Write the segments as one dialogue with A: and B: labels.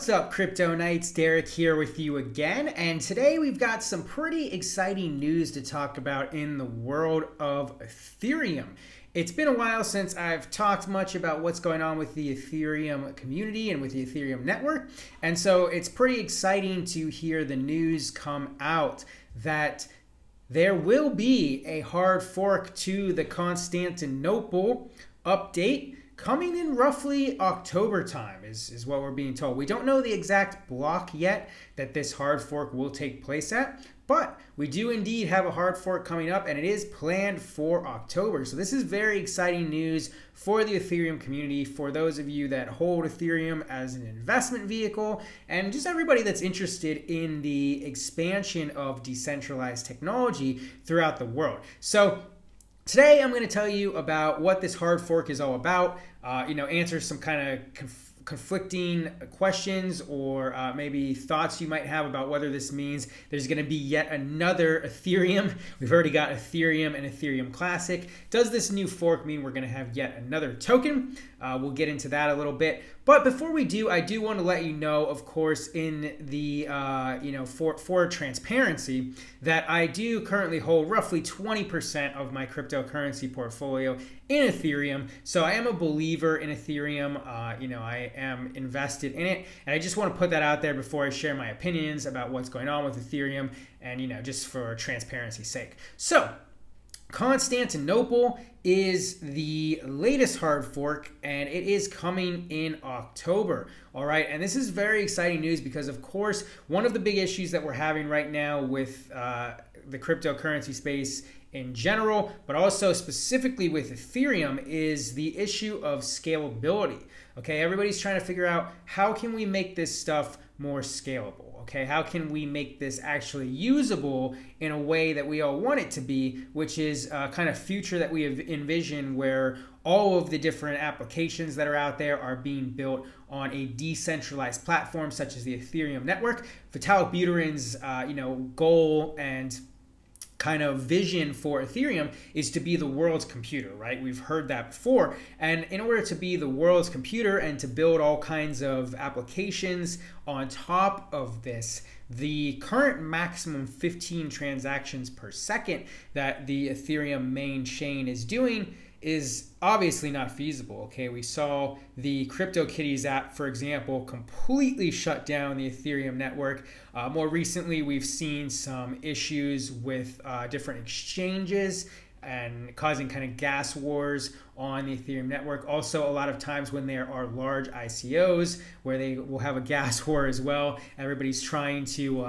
A: What's up, Crypto Knights? Derek here with you again, and today we've got some pretty exciting news to talk about in the world of Ethereum. It's been a while since I've talked much about what's going on with the Ethereum community and with the Ethereum network, and so it's pretty exciting to hear the news come out that there will be a hard fork to the Constantinople update coming in roughly October time is what we're being told. We don't know the exact block yet that this hard fork will take place at, but we do indeed have a hard fork coming up, and it is planned for October. So this is very exciting news for the Ethereum community, for those of you that hold Ethereum as an investment vehicle, and just everybody that's interested in the expansion of decentralized technology throughout the world. So today I'm going to tell you about what this hard fork is all about, answer some kind of conflicting questions or maybe thoughts you might have about whether this means there's going to be yet another Ethereum. We've already got Ethereum and Ethereum Classic. Does this new fork mean we're going to have yet another token? We'll get into that a little bit. But before we do, I do want to let you know, of course, in the, for transparency, that I do currently hold roughly 20% of my cryptocurrency portfolio in Ethereum. So I am a believer in Ethereum. I am invested in it. And I just want to put that out there before I share my opinions about what's going on with Ethereum and, just for transparency's sake. So Constantinople is the latest hard fork, and it is coming in October. All right, and this is very exciting news because, of course, one of the big issues that we're having right now with the cryptocurrency space in general, but also specifically with Ethereum, is the issue of scalability. Okay, everybody's trying to figure out how can we make this stuff more scalable. Okay, how can we make this actually usable in a way that we all want it to be, which is kind of future that we have envisioned, where all of the different applications that are out there are being built on a decentralized platform such as the Ethereum network. Vitalik Buterin's goal and kind of vision for Ethereum is to be the world's computer, right? We've heard that before. And in order to be the world's computer and to build all kinds of applications on top of this, the current maximum 15 transactions per second that the Ethereum main chain is doing is obviously not feasible. Okay, we saw the CryptoKitties app, for example, completely shut down the Ethereum network. More recently, we've seen some issues with different exchanges and causing kind of gas wars on the Ethereum network. Also, a lot of times when there are large ICOs where they will have a gas war as well, everybody's trying to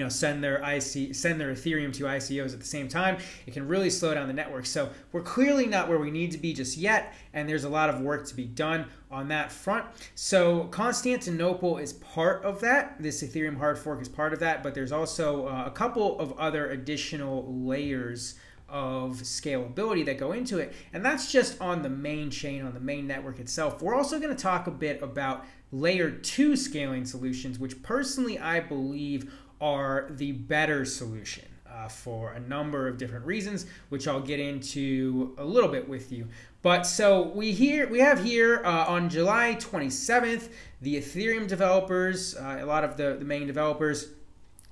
A: send their Ethereum to ICOs at the same time. It can really slow down the network. So we're clearly not where we need to be just yet, and there's a lot of work to be done on that front. So Constantinople is part of that. This Ethereum hard fork is part of that, but there's also a couple of other additional layers of scalability that go into it, and that's just on the main chain, on the main network itself. We're also going to talk a bit about layer 2 scaling solutions, which personally I believe are the better solution for a number of different reasons, which I'll get into a little bit with you. But so we have here on July 27th, the Ethereum developers, a lot of the main developers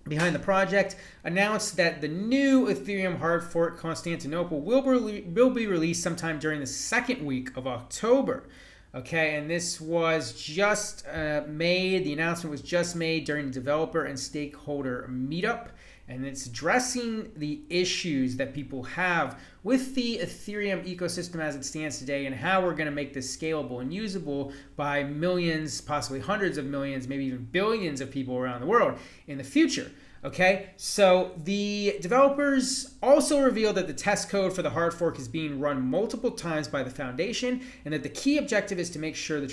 A: behind the project, announced that the new Ethereum hard fork Constantinople will be released sometime during the second week of October. Okay, and this was just made, the announcement was just made during the developer and stakeholder meetup, and it's addressing the issues that people have with the Ethereum ecosystem as it stands today, and how we're going to make this scalable and usable by millions, possibly hundreds of millions, maybe even billions of people around the world in the future. Okay, so the developers also revealed that the test code for the hard fork is being run multiple times by the foundation, and that the key objective is to make sure the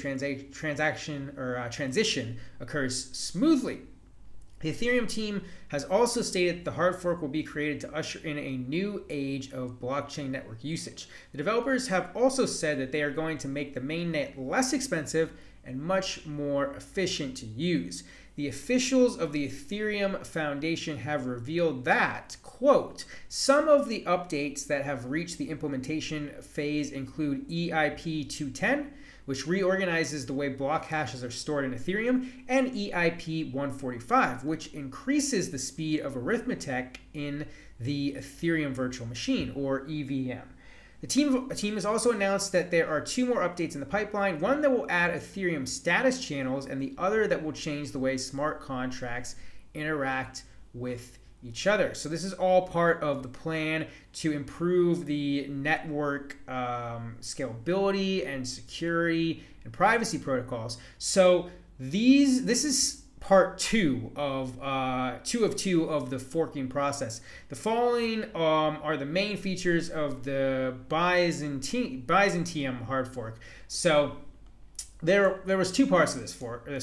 A: transition occurs smoothly. The Ethereum team has also stated that the hard fork will be created to usher in a new age of blockchain network usage. The developers have also said that they are going to make the mainnet less expensive and much more efficient to use. The officials of the Ethereum Foundation have revealed that, quote, some of the updates that have reached the implementation phase include EIP 210, which reorganizes the way block hashes are stored in Ethereum, and EIP 145, which increases the speed of arithmetic in the Ethereum virtual machine, or EVM. The team has also announced that there are 2 more updates in the pipeline, one that will add Ethereum status channels and the other that will change the way smart contracts interact with each other. So this is all part of the plan to improve the network scalability and security and privacy protocols. So this is part 2 of 2 of the forking process. The following are the main features of the Byzantium hard fork. So there was 2 parts of this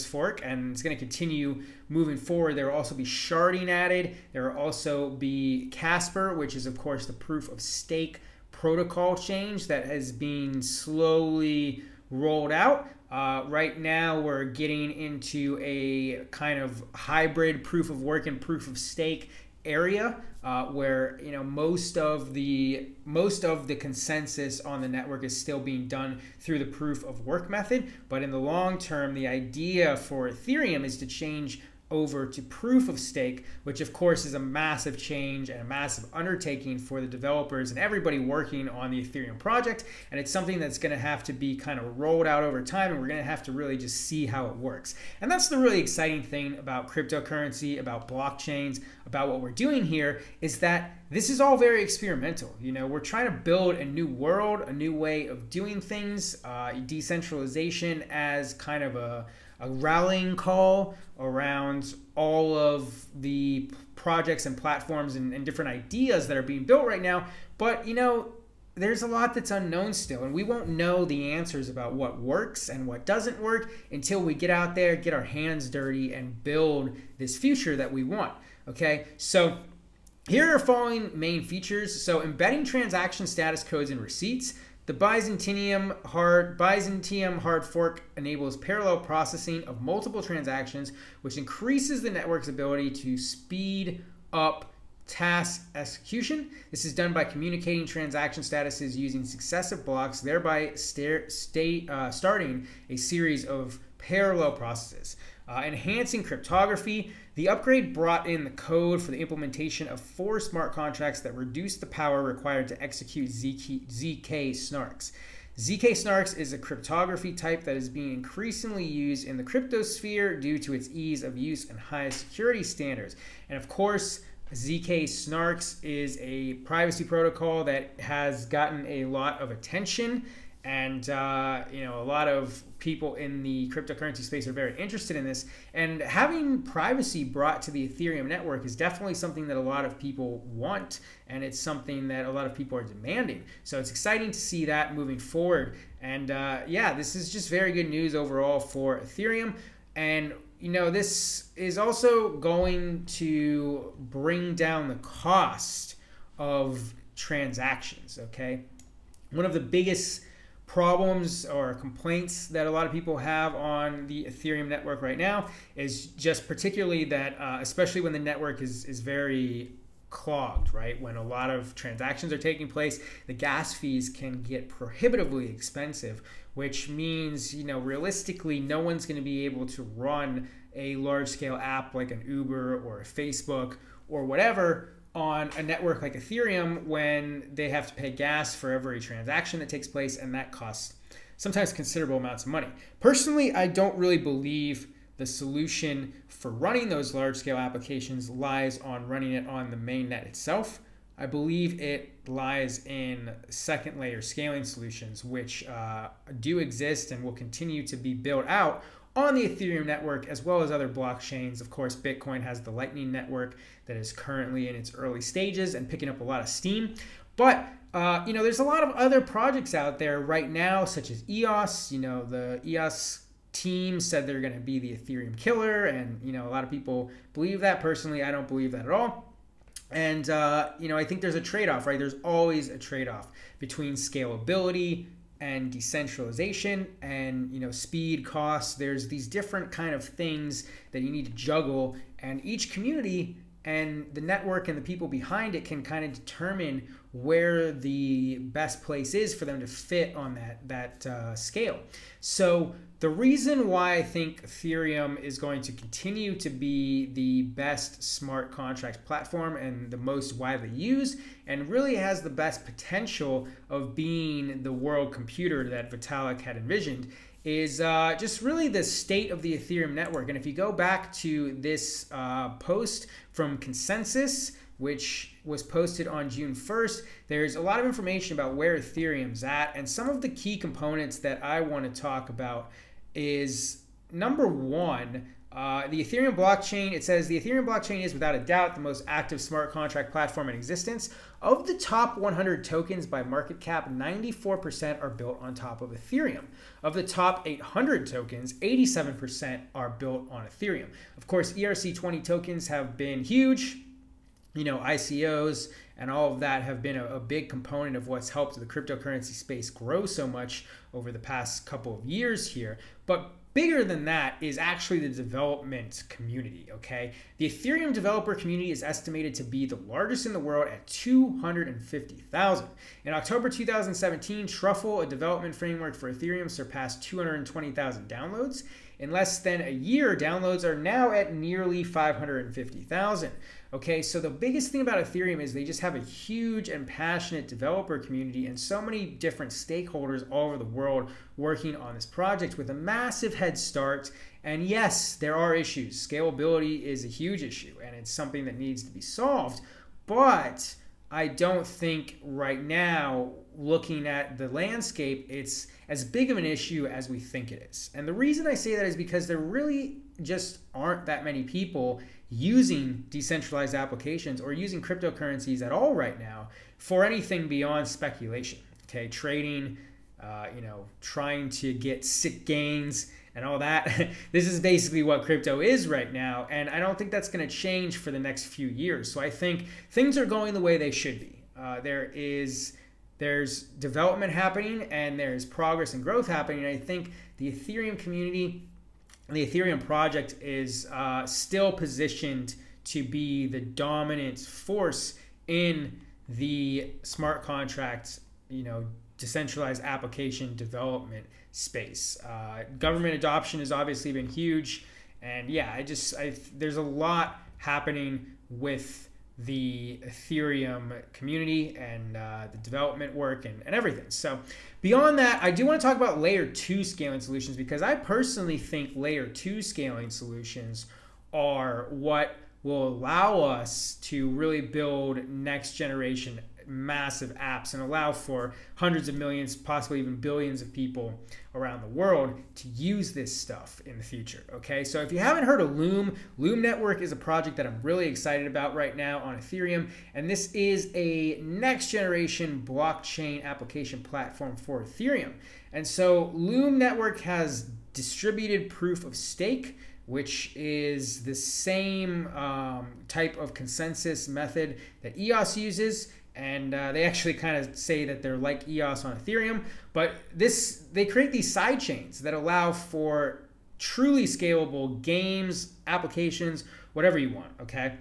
A: fork, and it's going to continue moving forward. There will also be sharding added. There will also be Casper, which is of course the proof of stake protocol change that has been slowly rolled out. Right now we're getting into a kind of hybrid proof of work and proof of stake area where most of the consensus on the network is still being done through the proof of work method. But in the long term, the idea for Ethereum is to change over to proof of stake, which of course is a massive change and a massive undertaking for the developers and everybody working on the Ethereum project. And it's something that's going to have to be kind of rolled out over time, and we're going to have to really just see how it works. And that's the really exciting thing about cryptocurrency, about blockchains, about what we're doing here, is that this is all very experimental. We're trying to build a new world, a new way of doing things, decentralization as kind of a rallying call around all of the projects and platforms and different ideas that are being built right now. But there's a lot that's unknown still, and we won't know the answers about what works and what doesn't work until we get out there, get our hands dirty, and build this future that we want. Okay, so here are following main features. So embedding transaction status codes in receipts. The Byzantium hard fork enables parallel processing of multiple transactions, which increases the network's ability to speed up task execution. This is done by communicating transaction statuses using successive blocks, thereby starting a series of parallel processes. Enhancing cryptography. The upgrade brought in the code for the implementation of 4 smart contracts that reduce the power required to execute ZK snarks. ZK snarks is a cryptography type that is being increasingly used in the cryptosphere due to its ease of use and high security standards. And of course, ZK snarks is a privacy protocol that has gotten a lot of attention, and a lot of people in the cryptocurrency space are very interested in this. And having privacy brought to the Ethereum network is definitely something that a lot of people want, and it's something that a lot of people are demanding. So it's exciting to see that moving forward. And yeah, this is just very good news overall for Ethereum. And this is also going to bring down the cost of transactions. Okay, one of the biggest problems or complaints that a lot of people have on the Ethereum network right now is just particularly that, especially when the network is very clogged, right? When a lot of transactions are taking place, the gas fees can get prohibitively expensive, which means, realistically, no one's going to be able to run a large-scale app like an Uber or a Facebook or whatever on a network like Ethereum when they have to pay gas for every transaction that takes place, and that costs sometimes considerable amounts of money. Personally, I don't really believe the solution for running those large-scale applications lies on running it on the mainnet itself. I believe it lies in second-layer scaling solutions, which do exist and will continue to be built out on the Ethereum network, as well as other blockchains. Of course, Bitcoin has the Lightning Network that is currently in its early stages and picking up a lot of steam. But there's a lot of other projects out there right now, such as EOS. The EOS team said they're going to be the Ethereum killer, and a lot of people believe that. Personally, I don't believe that at all. And I think there's a trade-off, right? There's always a trade-off between scalability and decentralization and speed, costs. There's these different kind of things that you need to juggle, and each community and the network and the people behind it can kind of determine where the best place is for them to fit on that scale. So the reason why I think Ethereum is going to continue to be the best smart contract platform and the most widely used, and really has the best potential of being the world computer that Vitalik had envisioned, is just really the state of the Ethereum network. And if you go back to this post from Consensus, which was posted on June 1st, there's a lot of information about where Ethereum's at. And some of the key components that I want to talk about is, number one, the Ethereum blockchain. It says the Ethereum blockchain is without a doubt the most active smart contract platform in existence. Of the top 100 tokens by market cap, 94% are built on top of Ethereum. Of the top 800 tokens, 87% are built on Ethereum. Of course, ERC20 tokens have been huge. You know, ICOs and all of that have been a big component of what's helped the cryptocurrency space grow so much over the past couple of years here. But bigger than that is actually the development community, okay? The Ethereum developer community is estimated to be the largest in the world at 250,000. In October 2017, Truffle, a development framework for Ethereum, surpassed 220,000 downloads. In less than a year, downloads are now at nearly 550,000. Okay, so the biggest thing about Ethereum is they just have a huge and passionate developer community and so many different stakeholders all over the world working on this project with a massive head start. And yes, there are issues. Scalability is a huge issue and it's something that needs to be solved. But I don't think right now, looking at the landscape, it's as big of an issue as we think it is. And the reason I say that is because there really just aren't that many people using decentralized applications or using cryptocurrencies at all right now for anything beyond speculation. Okay, trading, you know, trying to get sick gains and all that. This is basically what crypto is right now, and I don't think that's going to change for the next few years. So I think things are going the way they should be. There's development happening and there's progress and growth happening. And I think the Ethereum community, the Ethereum project is still positioned to be the dominant force in the smart contracts, you know, decentralized application development space. Government adoption has obviously been huge, and yeah, there's a lot happening with the Ethereum community and the development work and everything. So beyond that, I do want to talk about layer 2 scaling solutions, because I personally think layer 2 scaling solutions are what will allow us to really build next generation massive apps and allow for hundreds of millions, possibly even billions of people around the world to use this stuff in the future. Okay, so if you haven't heard of Loom Network is a project that I'm really excited about right now on Ethereum, and this is a next generation blockchain application platform for Ethereum. And so Loom Network has distributed proof of stake, which is the same type of consensus method that EOS uses. And they actually kind of say that they're like EOS on Ethereum, but they create these side chains that allow for truly scalable games, applications, whatever you want, okay?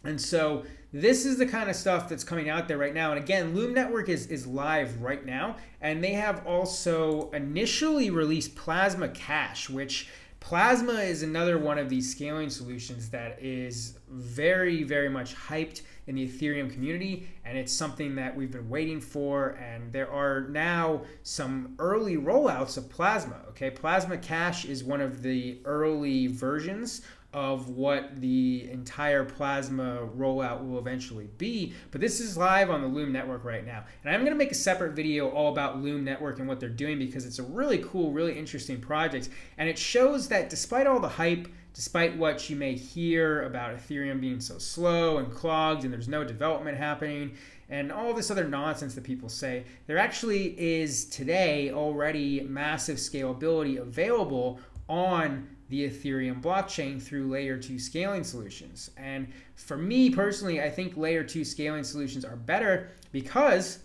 A: And so this is the kind of stuff that's coming out there right now. And again, Loom Network is live right now, and they have also initially released Plasma Cash, which Plasma is another one of these scaling solutions that is very, very much hyped in the Ethereum community, and it's something that we've been waiting for, and there are now some early rollouts of Plasma. Okay, Plasma Cash is one of the early versions of what the entire Plasma rollout will eventually be, but this is live on the Loom Network right now. And I'm going to make a separate video all about Loom Network and what they're doing, because it's a really cool, really interesting project, and it shows that despite all the hype, despite what you may hear about Ethereum being so slow and clogged and there's no development happening and all this other nonsense that people say, there actually is today already massive scalability available on the Ethereum blockchain through layer 2 scaling solutions. And for me personally, I think layer 2 scaling solutions are better because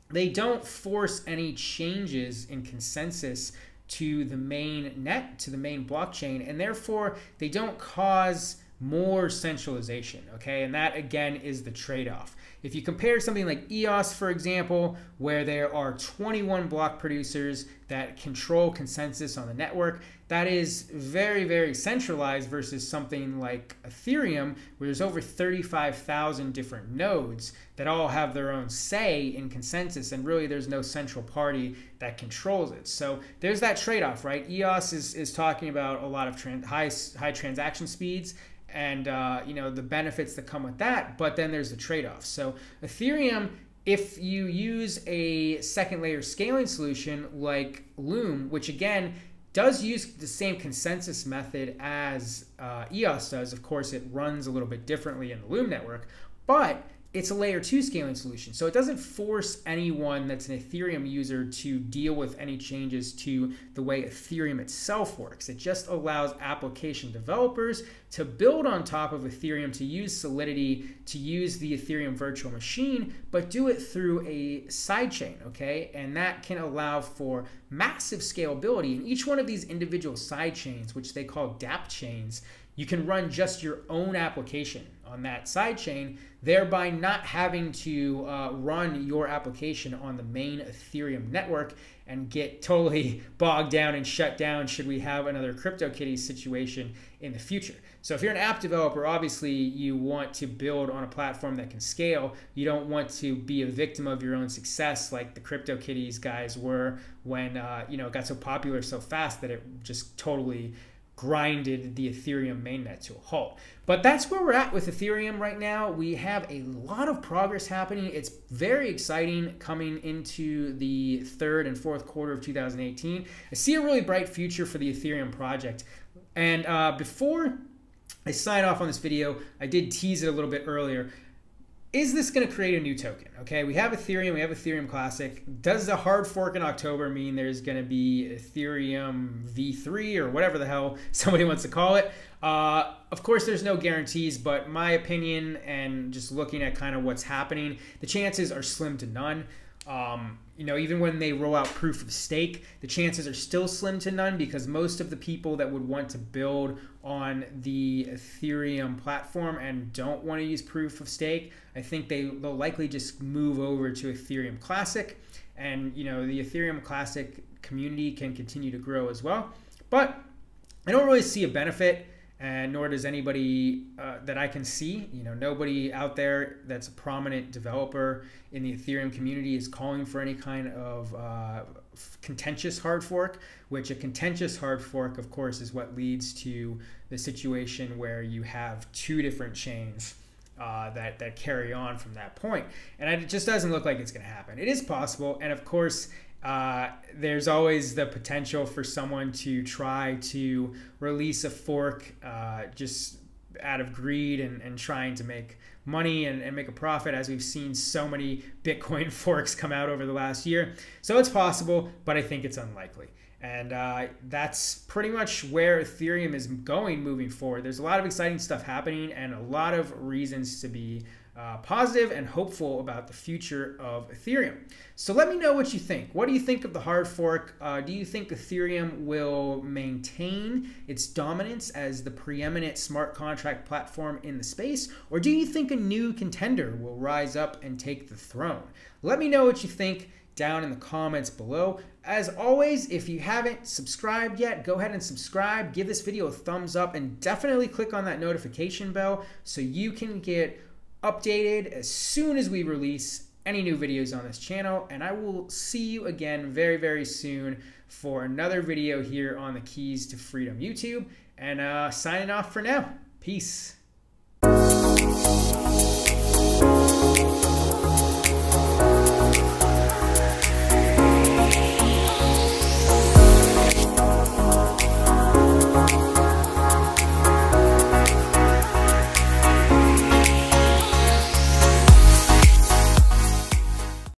A: they don't force any changes in consensus to the main net, to the main blockchain, and therefore they don't cause more centralization, okay? And that, again, is the trade-off. If you compare something like EOS, for example, where there are 21 block producers that control consensus on the network, that is very, very centralized versus something like Ethereum, where there's over 35,000 different nodes that all have their own say in consensus, and really there's no central party that controls it. So there's that trade-off, right? EOS is talking about a lot of high transaction speeds, and the benefits that come with that, but then there's the trade-off. So Ethereum, if you use a second layer scaling solution like Loom, which again does use the same consensus method as EOS does, of course it runs a little bit differently in the Loom network, but it's a layer 2 scaling solution. So it doesn't force anyone that's an Ethereum user to deal with any changes to the way Ethereum itself works. It just allows application developers to build on top of Ethereum, to use Solidity, to use the Ethereum virtual machine, but do it through a sidechain, okay? And that can allow for massive scalability. And each one of these individual sidechains, which they call dApp chains, you can run just your own application on that sidechain, thereby not having to run your application on the main Ethereum network and get totally bogged down and shut down should we have another CryptoKitties situation in the future. So if you're an app developer, obviously you want to build on a platform that can scale. You don't want to be a victim of your own success like the CryptoKitties guys were when it got so popular so fast that it just totally grinded the Ethereum mainnet to a halt. But that's where we're at with Ethereum right now. We have a lot of progress happening. It's very exciting coming into the third and fourth quarter of 2018. I see a really bright future for the Ethereum project. And before I sign off on this video, I did tease it a little bit earlier. Is this going to create a new token? Okay, we have Ethereum, we have Ethereum Classic. Does the hard fork in October mean there's going to be Ethereum V3 or whatever the hell somebody wants to call it? Of course, there's no guarantees, but my opinion and just looking at kind of what's happening, the chances are slim to none. Even when they roll out proof of stake, the chances are still slim to none because most of the people that would want to build on the Ethereum platform and don't want to use proof of stake, I think they'll likely just move over to Ethereum Classic. And, the Ethereum Classic community can continue to grow as well. But I don't really see a benefit, and nor does anybody that I can see. Nobody out there that's a prominent developer in the Ethereum community is calling for any kind of contentious hard fork, which a contentious hard fork, of course, is what leads to the situation where you have two different chains that carry on from that point. And it just doesn't look like it's going to happen. It is possible, and of course, there's always the potential for someone to try to release a fork just out of greed and trying to make money and make a profit, as we've seen so many Bitcoin forks come out over the last year. So it's possible, but I think it's unlikely. And that's pretty much where Ethereum is going moving forward. There's a lot of exciting stuff happening and a lot of reasons to be positive and hopeful about the future of Ethereum. So let me know what you think. What do you think of the hard fork? Do you think Ethereum will maintain its dominance as the preeminent smart contract platform in the space? Or do you think a new contender will rise up and take the throne? Let me know what you think down in the comments below. As always, if you haven't subscribed yet, go ahead and subscribe, give this video a thumbs up, and definitely click on that notification bell so you can get updated as soon as we release any new videos on this channel. And I will see you again very, very soon for another video here on the Keys to Freedom YouTube. And signing off for now. Peace.